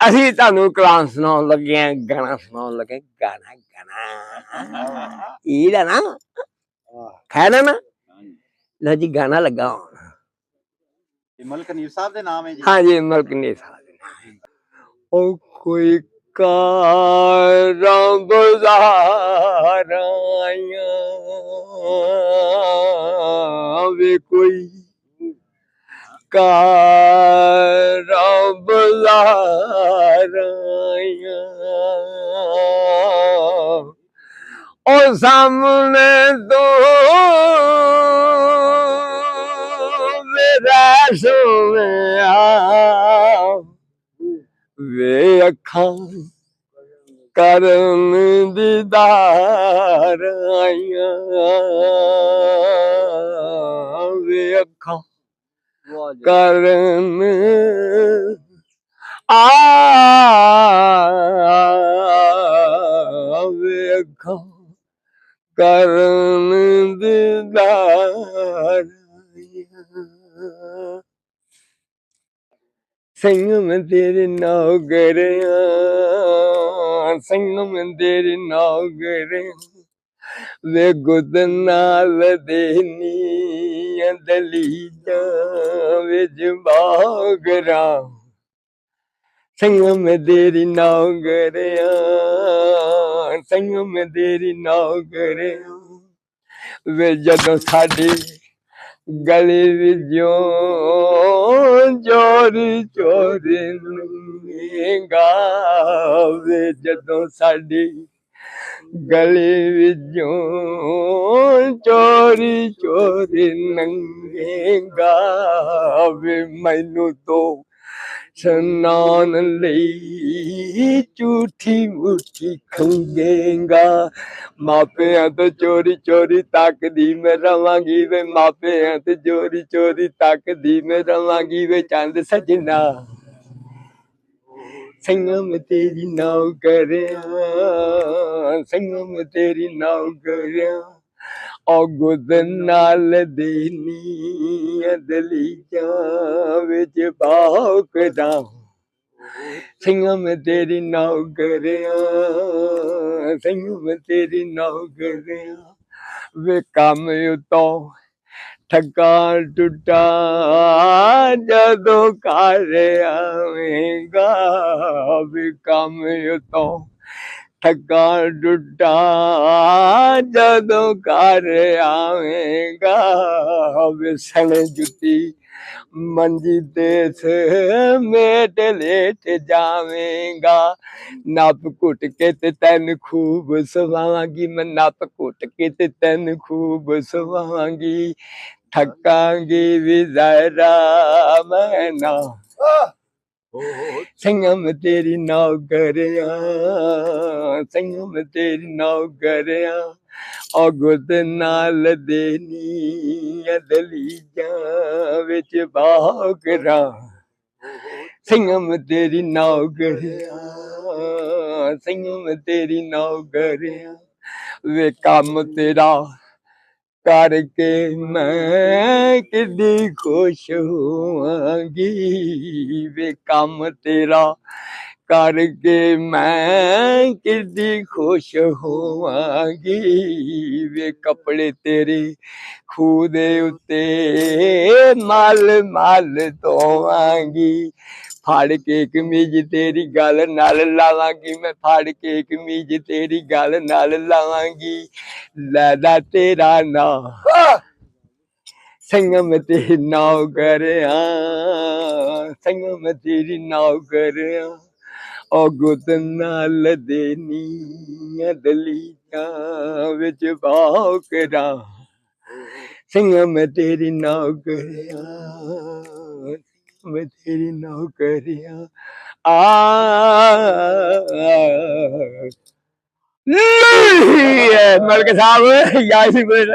ਅਸੀਂ ਤੁਹਾਨੂੰ ਕਲਾਮ ਸੁਣਾਉਣ ਲੱਗੇ ਆ, ਗਾਣਾ ਸੁਣਾਉਣ ਲੱਗੇ। ਗਾਣਾ ਗਾਣਾ ਇਹਦਾ ਨਾ ਖਾਣਾ ਨਾ ਲੋ ਜੀ, ਗਾਣਾ ਲੱਗਾ ਹੁਣ। ਮਲਕ ਨੀਰ ਸਾਹਿਬ ਦੇ ਨਾਮ ਹੈ ਜੀ? हाँ जी, मलक नीर साहब दे नाम है। ओ कोई कारा गुज़ाराया वे, कोई कारा गुज़ाराया और सामने तो वे अखां करन दीदार आइयां, वे अखां करन वे अखां करन दीदार संगम तेरे नौकरिया, संगम तेरे नौकरिया वे गुद नाल देनी दलीजा विच बागरा। संगम तेरी नौकरिया, संगम तेरी नौकरिया वे जदों साडी गली विचों चोरी चोरी गावे, जदों साडी गली विचों चोरी चोरी नंगेगा वे, मैनू तो सुनान लई झूठी मूठी खंगेगा। मापियां तो चोरी चोरी तकदी मैं रवांगी वे, मापियां तो चोरी चोरी तकदी मैं रवांगी वे। चंद सजना संगम तेरी नौकरिया, संगम तेरी नौकरिया और गुद नाल देनी दलीजा विच बाकरा। संगम तेरी नौकरिया, संगम तेरी नौकरिया वे काम उतों ठगा टुटा जदों घर आवेगा वे, काम उतों ठगा टुटा जदों घर आवेगा वे। सन जुती मंजी ते मेट लेट जावेगा, नप घुट के ते तैन खूब सवांगी मैं, नप घुट के ते तैन खूब सवांगी। ठकांगी भी जरा मैं ना संगम तेरी नौकरिया, संगम तेरी नौकरिया और गुद नाल देनी दलीजा विच बाकरा। संगम तेरी नौकरिया, संगम तेरी नौकरिया वे काम तेरा करके मैं कितनी खुश होवांगी वे, काम तेरा करके मैं कितनी खुश होवांगी वे। कपड़े तेरे खूह दे उत्ते मल मल धोवांगी, फाड़ के कमीज तेरी गल नाल लावांगी मैं, फाड़ के कमीज तेरी गल नाल लावांगी। लैदा तेरा ना संगम तेरी नौकरिया, संगम तेरी नौकरिया और गुद नाल देनी दलीजा विच बाकरा। संगम तेरी नौकरिया, संगम तेरी नौकरिया मलक साहब याद बोल